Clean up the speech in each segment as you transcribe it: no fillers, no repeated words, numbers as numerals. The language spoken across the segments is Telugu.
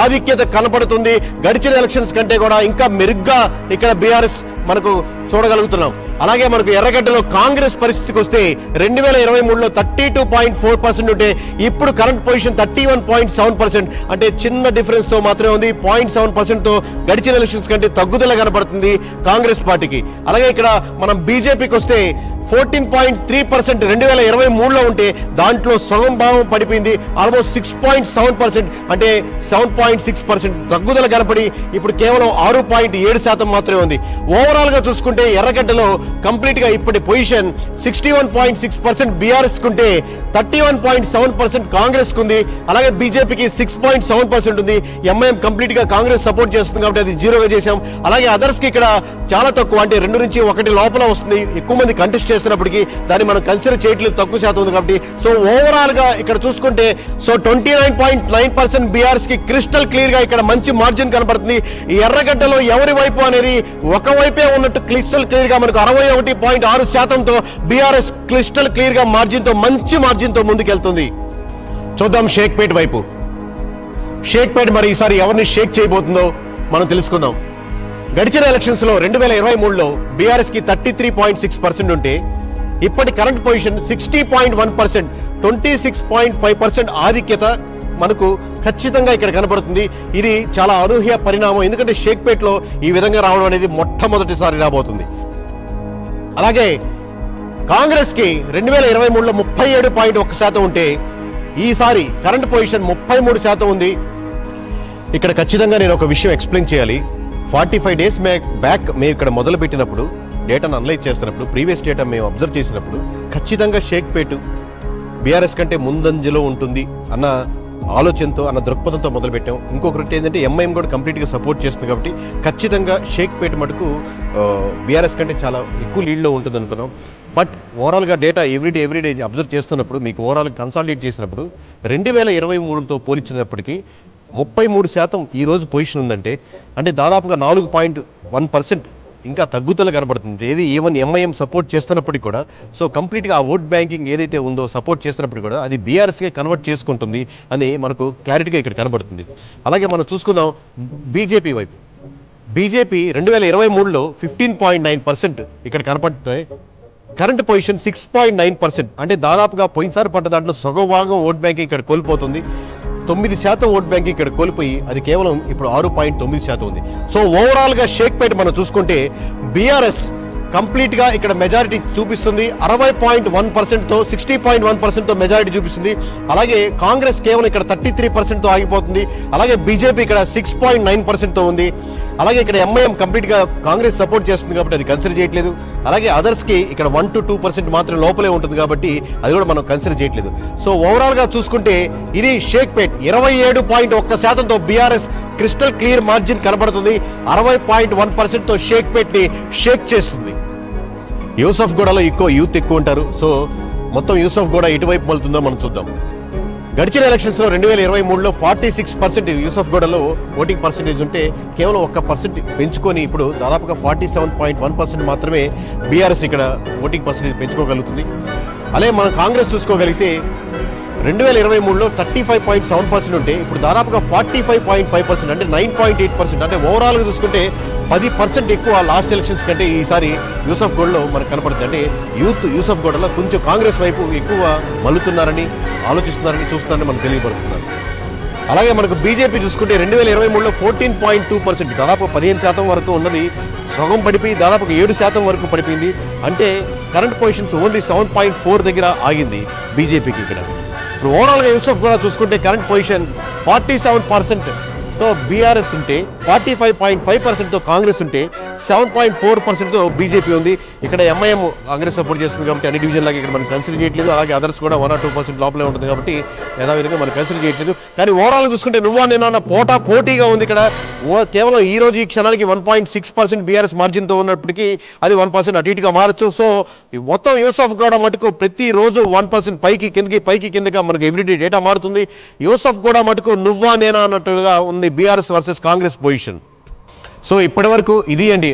ఆధిక్యత కనపడుతుంది. గడిచిన ఎలక్షన్స్ కంటే కూడా ఇంకా మెరుగ్గా ఇక్కడ బీఆర్ఎస్ మనకు చూడగలుగుతున్నాం. అలాగే మనకు ఎర్రగడ్డలో కాంగ్రెస్ పరిస్థితికి వస్తే 2023లో 32.4% ఉంటే ఇప్పుడు కరెంట్ పొజిషన్ 31.7%. అంటే చిన్న డిఫరెన్స్ తో మాత్రమే ఉంది. 0.7% తో గడిచిన ఎలక్షన్స్ కంటే తగ్గుదల కనపడుతుంది కాంగ్రెస్ పార్టీకి. అలాగే ఇక్కడ మనం బీజేపీకి వస్తే 14.3% 2023లో ఉంటే దాంట్లో సగం భాగం పడిపోయింది. ఆల్మోస్ట్ 6.7% అంటే 7.6% తగ్గుదల కనపడి ఇప్పుడు కేవలం 6.7% మాత్రమే ఉంది. ఓవరాల్ గా చూసుకుంటే ఎర్రగడ్డలో కంప్లీట్ గా ఇప్పటి పొజిషన్ 61.6% బీఆర్ఎస్ కుంటే 31.7% కాంగ్రెస్ కుంది. అలాగే బీజేపీకి 6.7% ఉంది. ఎంఐఎం కంప్లీట్ గా కాంగ్రెస్ సపోర్ట్ చేస్తుంది కాబట్టి అది జీరోగా చేశాం. అలాగే అదర్స్ కి ఇక్కడ చాలా తక్కువ అంటే 2 నుంచి 1 లోపల వస్తుంది. ఎక్కువ మంది కంటెస్ట్ చేస్తున్నప్పటికీ దాన్ని మనం కన్సిడర్ చేయట్లేదు, తక్కువ శాతం ఉంది కాబట్టి. సో ఓవరాల్ గా ఇక్కడ చూసుకుంటే 29.9% బీఆర్ఎస్ కి క్రిస్టల్ క్లియర్ గా ఇక్కడ మంచి మార్జిన్ కనబడుతుంది. ఈ ఎర్రగడ్డలో ఎవరి వైపు అనేది ఒకవైపే ఉన్నట్టు క్రిస్టల్ క్లియర్ గా మనకు 61.6%తో బీఆర్ఎస్ క్రిస్టల్ క్లియర్ గా మంచి మార్జిన్ తో ముందుకెళ్తుంది. చూద్దాం షేక్పేట్ వైపు. షేక్పేట్ మరి ఈసారి ఎవరిని షేక్ చేయబోతుందో మనం తెలుసుకుందాం. గడిచిన ఎలక్షన్స్ లో 2023లో బీఆర్ఎస్ కి 33.6% ఉంటే ఇప్పటి కరెంట్ పొజిషన్ 60.1%, 26.5% ఆధిక్యత మనకు ఖచ్చితంగా ఇక్కడ కనబడుతుంది. ఇది చాలా అనూహ్య పరిణామం. ఎందుకంటే షేక్పేట్ లో ఈ విధంగా రావడం అనేది మొట్టమొదటిసారి రాబోతుంది. అలాగే కాంగ్రెస్ కి 2023లో 37.1% ఉంటే ఈసారి కరెంట్ పొజిషన్ 33% ఉంది. ఇక్కడ ఖచ్చితంగా నేను ఒక విషయం ఎక్స్ప్లెయిన్ చేయాలి. 45 డేస్ బ్యాక్ మేము ఇక్కడ మొదలు పెట్టినప్పుడు డేటాను అనలైజ్ చేస్తున్నప్పుడు ప్రీవియస్ డేటా మేము అబ్జర్వ్ చేసినప్పుడు ఖచ్చితంగా షేక్పేట్ బీఆర్ఎస్ కంటే ముందంజలో ఉంటుంది అన్న ఆలోచనతో అన్న దృక్పథంతో మొదలుపెట్టాం. ఇంకొకటి ఏంటంటే ఎంఐఎం కూడా కంప్లీట్గా సపోర్ట్ చేస్తుంది కాబట్టి ఖచ్చితంగా షేక్పేట్ మటుకు బీఆర్ఎస్ కంటే చాలా ఎక్కువ లీడ్లో ఉంటుంది అనుకున్నాం. బట్ ఓవరాల్గా డేటా ఎవ్రీడే అబ్జర్వ్ చేస్తున్నప్పుడు మీకు ఓవరాల్ కన్సాలిడేట్ చేసినప్పుడు 2023తో పోల్చినప్పటికీ 33% ఈరోజు పొజిషన్ ఉందంటే అంటే దాదాపుగా 4.1% ఇంకా తగ్గుదల కనబడుతుంది. ఏది ఈవెన్ ఎంఐఎం సపోర్ట్ చేస్తున్నప్పటికీ కూడా. సో కంప్లీట్గా ఆ ఓట్ బ్యాంకింగ్ ఏదైతే ఉందో సపోర్ట్ చేస్తున్నప్పుడు కూడా అది బీఆర్ఎస్కే కన్వర్ట్ చేసుకుంటుంది అని మనకు క్లారిటీగా ఇక్కడ కనబడుతుంది. అలాగే మనం చూసుకుందాం బీజేపీ వైపు. బీజేపీ 2023లో 15.9% ఇక్కడ కనపడుతున్నాయి. కరెంట్ పొజిషన్ 6.9% అంటే దాదాపుగా పోయినసారి పడ్డ దాంట్లో సగం భాగం ఓట్ బ్యాంకింగ్ ఇక్కడ కోల్పోతుంది. 9% ఓట్ బ్యాంకింగ్ ఇక్కడ కోల్పోయి అది కేవలం ఇప్పుడు 6.9% ఉంది. సో ఓవరాల్ గా షేక్పేట్ మనం చూసుకుంటే బీఆర్ఎస్ కంప్లీట్ గా ఇక్కడ మెజారిటీ చూపిస్తుంది. 60.1%తో 60.1%తో మెజారిటీ చూపిస్తుంది. అలాగే కాంగ్రెస్ కేవలం ఇక్కడ 33%తో ఆగిపోతుంది. అలాగే బీజేపీ ఇక్కడ 6.9%తో ఉంది. అలాగే ఇక్కడ ఎంఐఎం కంప్లీట్ గా కాంగ్రెస్ సపోర్ట్ చేస్తుంది కాబట్టి అది కన్సిడర్ చేయట్లేదు. అలాగే అదర్స్ కి ఇక్కడ 1 to 2% మాత్రం లోపలే ఉంటుంది కాబట్టి అది కూడా మనం కన్సిడర్ చేయట్లేదు. సో ఓవరాల్ గా చూసుకుంటే ఇది షేక్పేట్ 27.1%తో బీఆర్ఎస్ క్రిస్టల్ క్లియర్ మార్జిన్ కనబడుతుంది. 60.1%తో షేక్పేట్ ని షేక్ చేస్తుంది. యూసఫ్ గూడలో యూత్ ఎక్కువ ఉంటారు. సో మొత్తం యూసఫ్ గూడ ఎటువైపు మలుతుందో మనం చూద్దాం. గడిచిన ఎలక్షన్స్ లో 2023లో 46% యూసఫ్ గూడలో ఓటింగ్ పర్సెంటేజ్ ఉంటే కేవలం 1% పెంచుకొని ఇప్పుడు దాదాపుగా 47.1% మాత్రమే బీఆర్ఎస్ ఇక్కడ ఓటింగ్ పర్సెంటేజ్ పెంచుకోగలుగుతుంది. అలాగే మనం కాంగ్రెస్ చూసుకోగలిగితే 2023లో 35.7% ఉంటే ఇప్పుడు దాదాపుగా 45.5% అంటే 9.8% అంటే ఓవరాల్ గా చూసుకుంటే 10% ఎక్కువ లాస్ట్ ఎలక్షన్స్ కంటే ఈసారి యూసఫ్ గూడలో మనకు కనపడుతుంది. అంటే యూసఫ్ గూడలో కొంచెం కాంగ్రెస్ వైపు ఎక్కువ మల్లుతున్నారని ఆలోచిస్తున్నారని చూస్తున్నారని మనకు తెలియబడుతున్నారు. అలాగే మనకు బీజేపీ చూసుకుంటే 2023లో 14.2% దాదాపు 15% వరకు ఉన్నది సగం పడిపోయి దాదాపు 7% వరకు పడిపోయింది. అంటే కరెంట్ పొజిషన్స్ ఓన్లీ 7.4 దగ్గర ఆగింది బీజేపీకి ఇక్కడ. ఇప్పుడు ఓవరాల్ గా యూసఫ్ కూడా చూసుకుంటే కరెంట్ పొజిషన్ 47%తో బీఆర్ఎస్ ఉంటే 45.5%తో కాంగ్రెస్ ఉంటే 7.4%తో బీజేపీ ఉంది. ఇక్కడ ఎంఐఎం కాంగ్రెస్ సపోర్ట్ చేస్తుంది కాబట్టి అన్ని డివిజన్ లాగా ఇక్కడ మనం కన్సిడర్ చేయట్లేదు. అలాగే అదర్స్ కూడా 1 or 2% లోపలే ఉంటుంది కాబట్టి యథావిధిగా మనం కన్సిడర్ చేయట్లేదు. కానీ ఓవరాల్ చూసుకుంటే నువ్వా నేనా పోటీగా ఉంది ఇక్కడ. కేవలం ఈ రోజు ఈ క్షణానికి 1.6% బీఆర్ఎస్ మార్జిన్తో ఉన్నప్పటికీ అది 1% అటు ఇటుగా మారచ్చు. సో మొత్తం యూసఫ్ కూడా మటుకు ప్రతిరోజు 1% పైకి కిందగా మనకు ఎవ్రీడే డేటా మారుతుంది. యూసఫ్ కూడా మటుకు నువ్వా నేనా అన్నట్టుగా ఉంది BRS versus Congress position. So ఇప్పటి వరకు ఇది అండి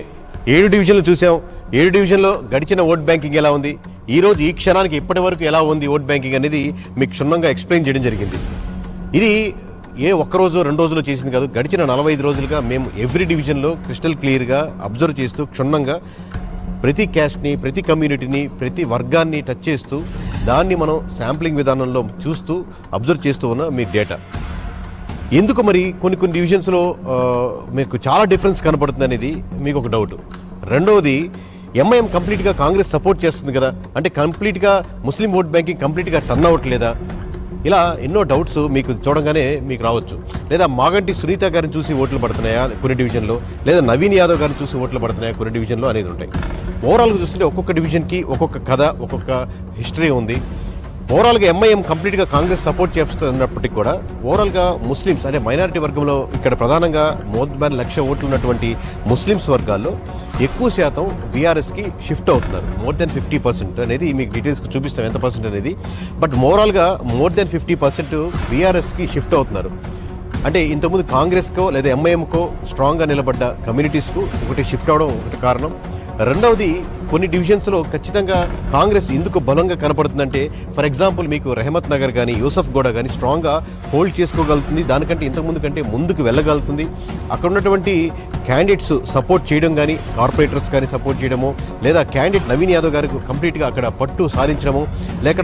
7 డివిజన్లు చూసాం. 7 డివిజన్లో గడిచిన ఓట్ బ్యాంకింగ్ ఎలా ఉంది, ఈ రోజు ఈ క్షణానికి ఇప్పటి వరకు ఎలా ఉంది ఓట్ బ్యాంకింగ్ అనేది మీకు క్షుణ్ణంగా ఎక్స్ప్లెయిన్ చేయడం జరిగింది. ఇది ఏ ఒక్కరోజు 2 రోజుల్లో చేసింది కాదు. గడిచిన 45 రోజులుగా మేము ఎవ్రీ డివిజన్లో క్రిస్టల్ క్లియర్గా అబ్జర్వ్ చేస్తూ క్షుణ్ణంగా ప్రతి క్యాస్ట్ని, ప్రతి కమ్యూనిటీని, ప్రతి వర్గాన్ని టచ్ చేస్తూ దాన్ని మనం శాంప్లింగ్ విధానంలో చూస్తూ అబ్జర్వ్ చేస్తూ ఉన్న మీ డేటా. ఎందుకు మరి కొన్ని డివిజన్స్లో మీకు చాలా డిఫరెన్స్ కనపడుతుంది అనేది మీకు ఒక డౌట్. రెండవది, ఎంఐఎం కంప్లీట్గా కాంగ్రెస్ సపోర్ట్ చేస్తుంది కదా, అంటే కంప్లీట్గా ముస్లిం ఓట్ బ్యాంకింగ్ కంప్లీట్గా టర్న్ అవ్వట్లేదా? ఇలా ఎన్నో డౌట్స్ మీకు చూడంగానే మీకు రావచ్చు. లేదా మాగంటి సునీత గారిని చూసి ఓట్లు పడుతున్నాయా కొన్ని డివిజన్లో, లేదా నవీన్ యాదవ్ గారిని చూసి ఓట్లు పడుతున్నాయా కొన్ని డివిజన్లో అనేది ఉంటాయి. ఓవరాల్గా చూస్తుంటే ఒక్కొక్క డివిజన్కి ఒక్కొక్క కథ, ఒక్కొక్క హిస్టరీ ఉంది. ఓవరాల్గా ఎంఐఎం కంప్లీట్గా కాంగ్రెస్ సపోర్ట్ చేస్తున్నప్పటికీ కూడా ఓవరాల్గా ముస్లిమ్స్ అంటే మైనారిటీ వర్గంలో ఇక్కడ ప్రధానంగా మోర్ దాన్ 1,00,000 ఓట్లు ఉన్నటువంటి ముస్లిమ్స్ వర్గాల్లో ఎక్కువ శాతం బీఆర్ఎస్కి షిఫ్ట్ అవుతున్నారు. మోర్ దెన్ 50% అనేది మీకు డీటెయిల్స్కి చూపిస్తాం ఎంత పర్సెంట్ అనేది. బట్ ఓవరాల్గా మోర్ దెన్ 50% బీఆర్ఎస్కి షిఫ్ట్ అవుతున్నారు. అంటే ఇంతకుముందు కాంగ్రెస్కో లేదా ఎంఐఎంకో స్ట్రాంగ్గా నిలబడ్డ కమ్యూనిటీస్కు ఒకటి షిఫ్ట్ అవడం ఒకటి కారణం. రెండవది, కొన్ని డివిజన్స్లో ఖచ్చితంగా కాంగ్రెస్ ఎందుకు బలంగా కనపడుతుందంటే, ఫర్ ఎగ్జాంపుల్ మీకు రెహమత్ నగర్ కానీ యూసఫ్ గూడ కానీ స్ట్రాంగ్గా హోల్డ్ చేసుకోగలుగుతుంది. దానికంటే ఇంతకుముందు కంటే ముందుకు వెళ్ళగలుగుతుంది. అక్కడ ఉన్నటువంటి క్యాండిడేట్స్ సపోర్ట్ చేయడం కానీ, కార్పొరేటర్స్ కానీ సపోర్ట్ చేయడము, లేదా క్యాండిడేట్ నవీన్ యాదవ్ గారికి కంప్లీట్గా అక్కడ పట్టు సాధించడము, లేక